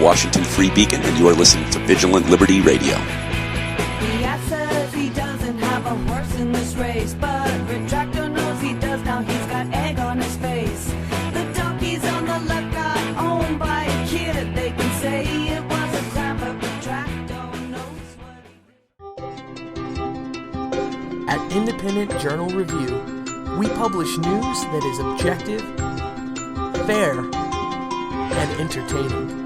Washington Free Beacon, and you are listening to Vigilant Liberty Radio. The ass says he doesn't have a horse in this race, but Retractor knows he does. Now he's got egg on his face. The donkey's on the left, got owned by a kid. They can say it was a crime, but Retractor knows what. At Independent Journal Review, we publish news that is objective, fair, and entertaining.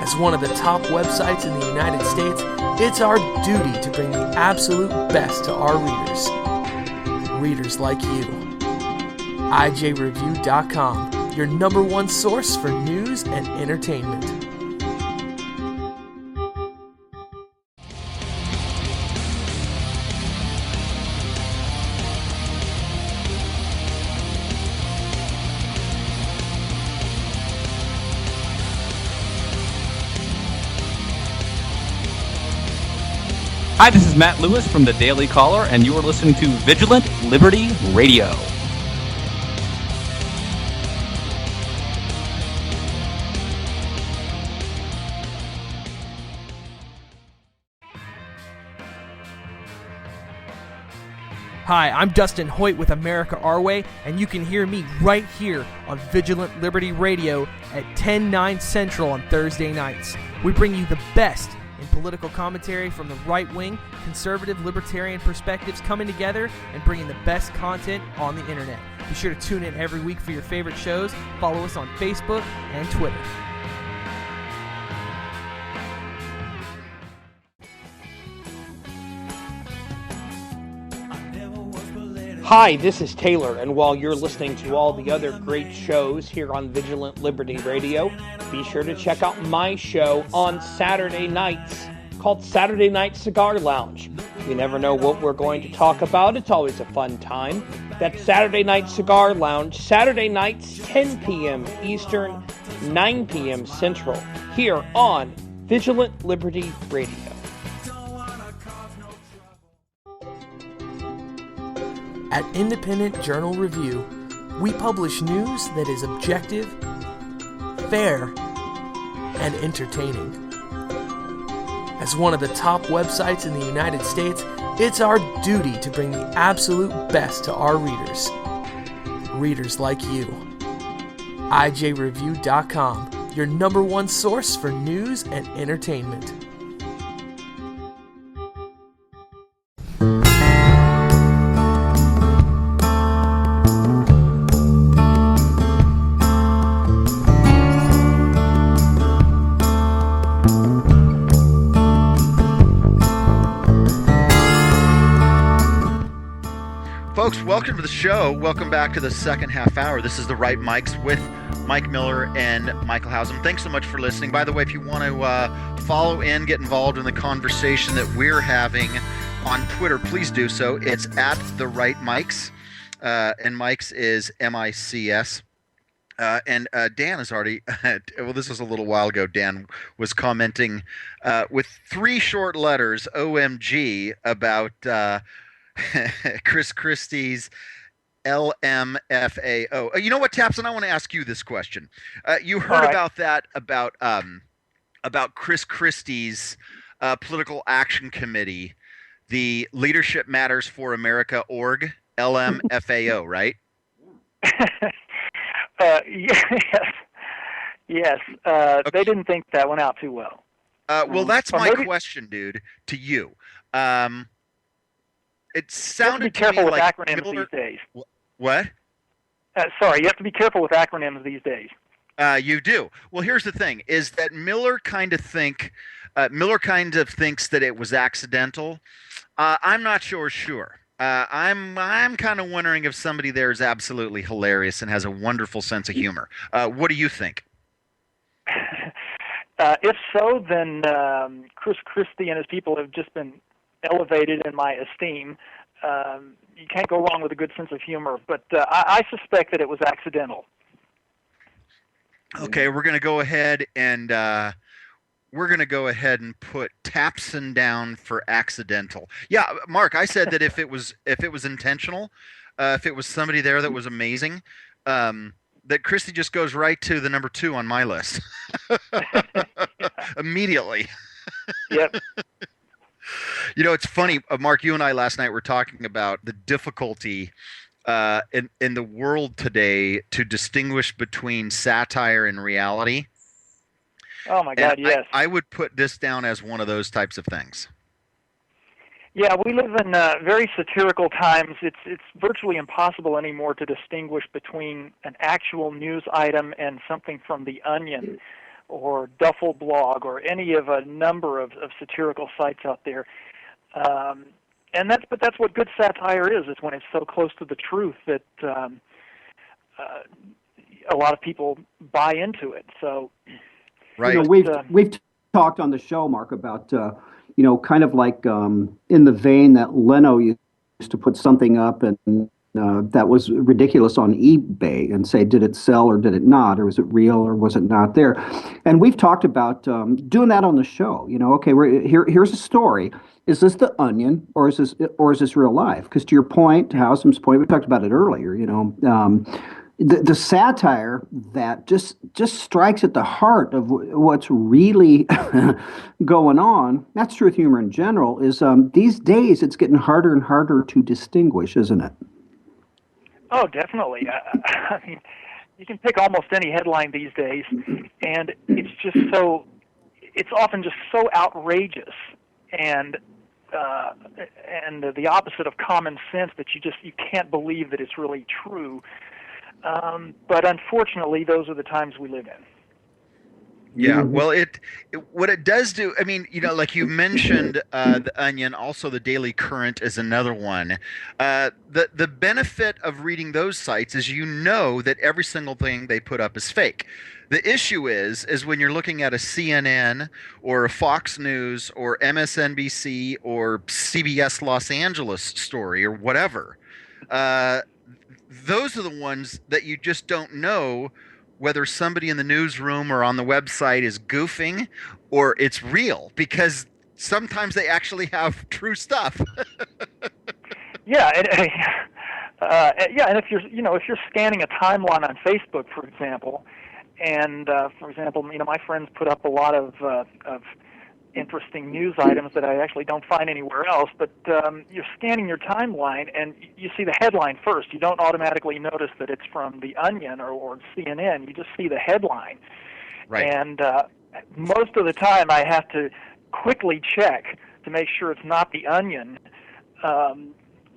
As one of the top websites in the United States, it's our duty to bring the absolute best to our readers. Readers like you. IJReview.com, your number one source for news and entertainment. Hi, this is Matt Lewis from the Daily Caller, and you are listening to Vigilant Liberty Radio. Hi, I'm Dustin Hoyt with America Our Way, and you can hear me right here on Vigilant Liberty Radio at 10/9 Central on Thursday nights. We bring you the best in political commentary from the right-wing, conservative, libertarian perspectives coming together and bringing the best content on the internet. Be sure to tune in every week for your favorite shows. Follow us on Facebook and Twitter. Hi, this is Taylor, and while you're listening to all the other great shows here on Vigilant Liberty Radio, be sure to check out my show on Saturday nights called Saturday Night Cigar Lounge. You never know what we're going to talk about. It's always a fun time. That's Saturday Night Cigar Lounge, Saturday nights, 10 p.m. Eastern, 9 p.m. Central, here on Vigilant Liberty Radio. At Independent Journal Review, we publish news that is objective, fair, and entertaining. As one of the top websites in the United States, it's our duty to bring the absolute best to our readers. Readers like you. IJReview.com, your number one source for news and entertainment. Folks, welcome to the show. Welcome back to the second half hour. This is The Right Mics with Mike Miller and Michael Hausum. Thanks so much for listening. By the way, if you want to follow in, get involved in the conversation that we're having on Twitter, please do so. It's at The Right Mics, and Mics is M-I-C-S. And Dan is already, well, this was a little while ago, Dan was commenting with 3 short letters, OMG, about Chris Christie's LMFAO. You know what, Tapson? I want to ask you this question. You heard about that, about Chris Christie's Political Action Committee, the Leadership Matters for America org, LMFAO, right? Yes. Okay. They didn't think that went out too well. Well, that's my question, dude, to you. It sounded you have to be careful to me with like acronyms Miller... these days. What? Sorry, you have to be careful with acronyms these days. You do. Well, here's the thing: is that Miller kind of thinks that it was accidental. I'm not sure. I'm kind of wondering if somebody there is absolutely hilarious and has a wonderful sense of humor. What do you think? If so, then Chris Christie and his people have just been elevated in my esteem. You can't go wrong with a good sense of humor, but I suspect that it was accidental. Okay, we're going to go ahead and put Tapson down for accidental. Yeah, Mark, I said that if it was intentional, if it was somebody there that was amazing, that Christy just goes right to the number 2 on my list immediately. Yep. You know, it's funny, Mark. You and I last night were talking about the difficulty in the world today to distinguish between satire and reality. Oh my God, And yes. I would put this down as one of those types of things. Yeah, we live in very satirical times. It's virtually impossible anymore to distinguish between an actual news item and something from The Onion or Duffel Blog or any of a number of satirical sites out there. But that's what good satire is when it's so close to the truth that a lot of people buy into it. So, Right. You know, we've talked on the show, Mark, about kind of like in the vein that Leno used to put something up and that was ridiculous on eBay and say, did it sell or did it not, or was it real or was it not there? And we've talked about doing that on the show. You know, okay, here's a story. Is this The Onion or is this real life? Because to your point, to Housem's point, we talked about it earlier. You know. The satire that just strikes at the heart of what's really going on, that's true with humor in general, is these days it's getting harder and harder to distinguish, isn't it? Oh, definitely. I mean, you can pick almost any headline these days, and it's often just so outrageous and the opposite of common sense that you can't believe that it's really true. But unfortunately, those are the times we live in. Yeah, well, what it does do, I mean, you know, like you mentioned, The Onion, also the Daily Current is another one. The benefit of reading those sites is you know that every single thing they put up is fake. The issue is when you're looking at a CNN or a Fox News or MSNBC or CBS Los Angeles story or whatever. Those are the ones that you just don't know whether somebody in the newsroom or on the website is goofing or it's real, because sometimes they actually have true stuff. Yeah, and if you're scanning a timeline on Facebook, for example, and my friends put up a lot of interesting news items that I actually don't find anywhere else, but you're scanning your timeline and you see the headline first. You don't automatically notice that it's from The Onion or CNN. You just see the headline. Right. And most of the time I have to quickly check to make sure it's not The Onion,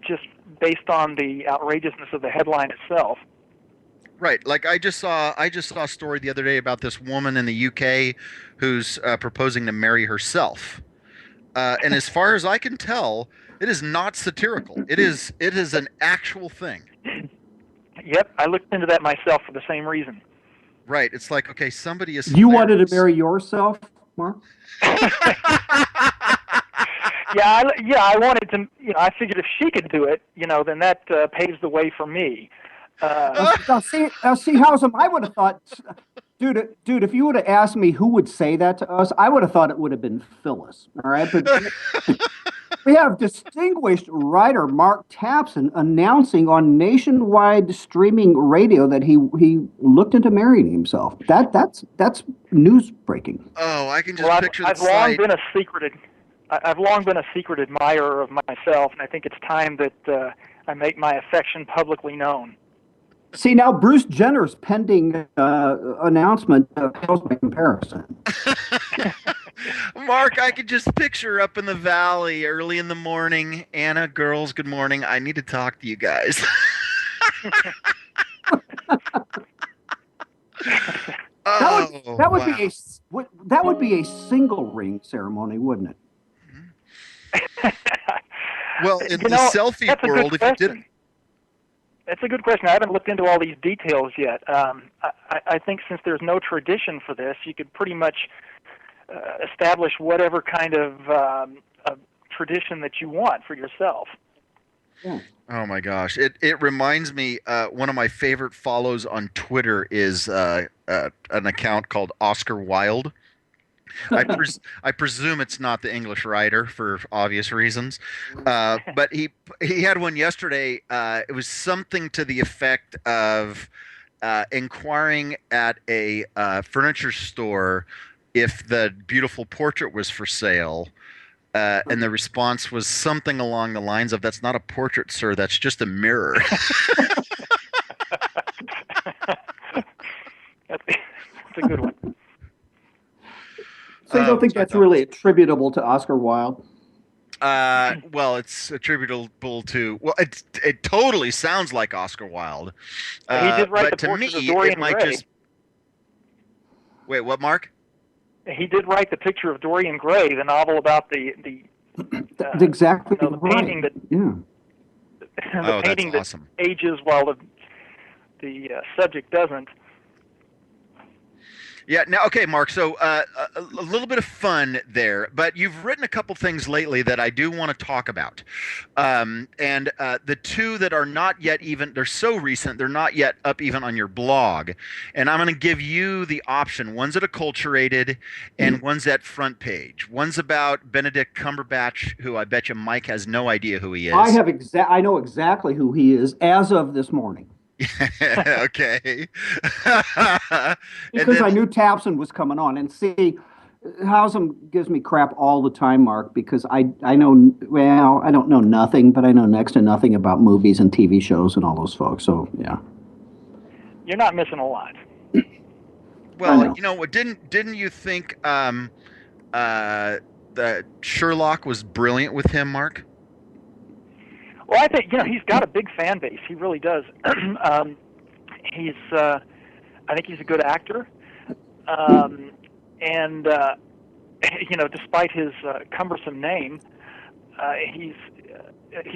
just based on the outrageousness of the headline itself. Right. Like I just saw a story the other day about this woman in the UK who's proposing to marry herself. And as far as I can tell, it is not satirical. It is an actual thing. Yep, I looked into that myself for the same reason. Right. It's like, okay, somebody is You wanted to marry yourself, Mark? I wanted to, I figured if she could do it, then that paves the way for me. Now see, Housem, I would have thought, dude, if you would have asked me who would say that to us, I would have thought it would have been Phyllis. All right, but we have distinguished writer Mark Tapson announcing on nationwide streaming radio that he looked into marrying himself. That's news breaking. Oh, I can just picture the I've long been a secret admirer of myself, and I think it's time that I make my affection publicly known. See, now Bruce Jenner's pending announcement pales by comparison. Mark, I could just picture up in the valley early in the morning. Anna, girls, good morning. I need to talk to you guys. That would be a single ring ceremony, wouldn't it? Well, in the selfie world, if you didn't. That's a good question. I haven't looked into all these details yet. I think since there's no tradition for this, you could pretty much establish whatever kind of tradition that you want for yourself. Yeah. Oh my gosh! It reminds me. One of my favorite follows on Twitter is an account called Oscar Wilde. I presume it's not the English writer for obvious reasons, but he had one yesterday. It was something to the effect of inquiring at a furniture store if the beautiful portrait was for sale. And the response was something along the lines of, "That's not a portrait, sir. That's just a mirror." That's a good one. So you don't think that's really attributable to Oscar Wilde? Well, it's attributable to. Well, it totally sounds like Oscar Wilde. He did write but the to me, Portrait of Dorian it might Gray. just. Wait, what, Mark? He did write The Picture of Dorian Gray, the novel about That's exactly the right. painting that Oh, that's painting awesome. that ages while the subject doesn't. Yeah. Now, okay, Mark. So a little bit of fun there, but you've written a couple things lately that I do want to talk about, and the two that are not yet they're so recent, they're not yet up even on your blog, and I'm going to give you the option. One's at Acculturated, and one's at Front Page. One's about Benedict Cumberbatch, who I bet you Mike has no idea who he is. I know exactly who he is as of this morning. Okay. Because I knew Tapson was coming on. And see, Hausum gives me crap all the time, Mark, because I know, well, I don't know nothing, but I know next to nothing about movies and TV shows and all those folks. So, yeah. You're not missing a lot. Well, didn't you think that Sherlock was brilliant with him, Mark? Well, I think he's got a big fan base. He really does. I think he's a good actor, and despite his cumbersome name, he's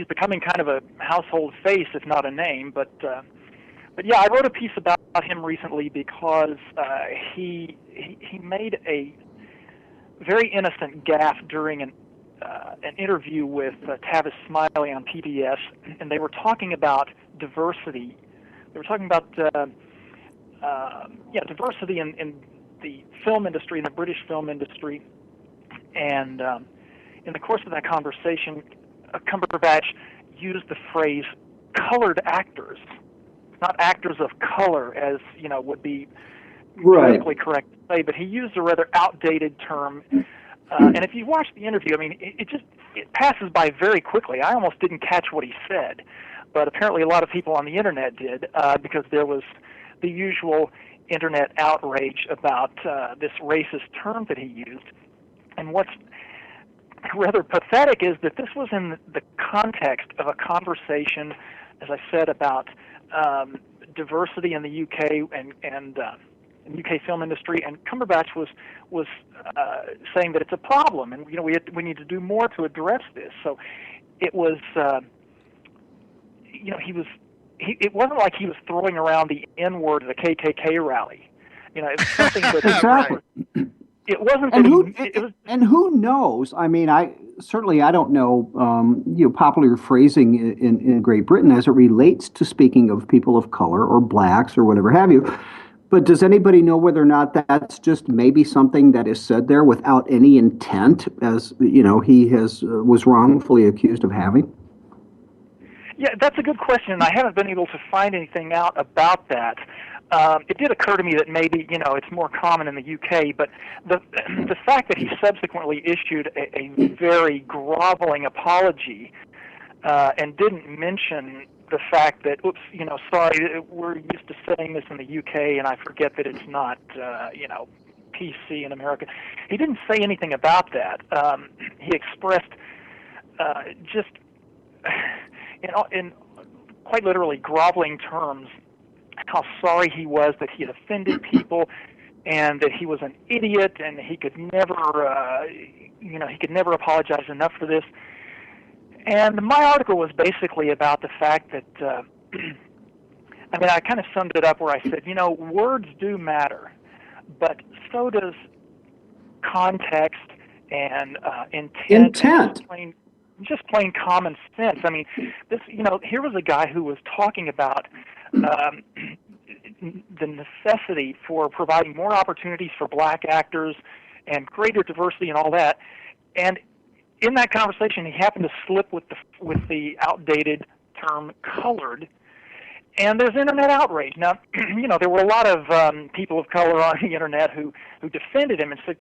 becoming kind of a household face, if not a name. But yeah, I wrote a piece about him recently because he made a very innocent gaffe during an interview with Tavis Smiley on PBS, and they were talking about diversity. They were talking about diversity in the film industry, in the British film industry. And in the course of that conversation, Cumberbatch used the phrase "colored actors," not actors of color, as would be politically correct to say, but he used a rather outdated term. And if you watch the interview, I mean, it passes by very quickly. I almost didn't catch what he said, but apparently a lot of people on the internet did, because there was the usual internet outrage about this racist term that he used. And what's rather pathetic is that this was in the context of a conversation, as I said, about diversity in the UK and UK film industry, and Cumberbatch was saying that it's a problem, and we need to do more to address this. So it was, it wasn't like he was throwing around the N-word at a KKK rally. It was something that exactly. It wasn't. And who knows? I mean, I don't know. Popular phrasing in Great Britain as it relates to speaking of people of color or blacks or whatever have you. But does anybody know whether or not that's just maybe something that is said there without any intent, as he was wrongfully accused of having? Yeah, that's a good question, and I haven't been able to find anything out about that. It did occur to me that maybe it's more common in the UK, but the fact that he subsequently issued a very groveling apology and didn't mention the fact that, sorry, we're used to saying this in the UK, and I forget that it's not, PC in America. He didn't say anything about that. He expressed just, in quite literally groveling terms, how sorry he was that he had offended people, and that he was an idiot, and he could never, apologize enough for this. And my article was basically about the fact that, I kind of summed it up where I said, words do matter, but so does context and intent. And just plain common sense. I mean, this, here was a guy who was talking about the necessity for providing more opportunities for black actors and greater diversity and all that. And in that conversation, he happened to slip with the outdated term "colored," And there's internet outrage. Now, there were a lot of people of color on the internet who defended him and said,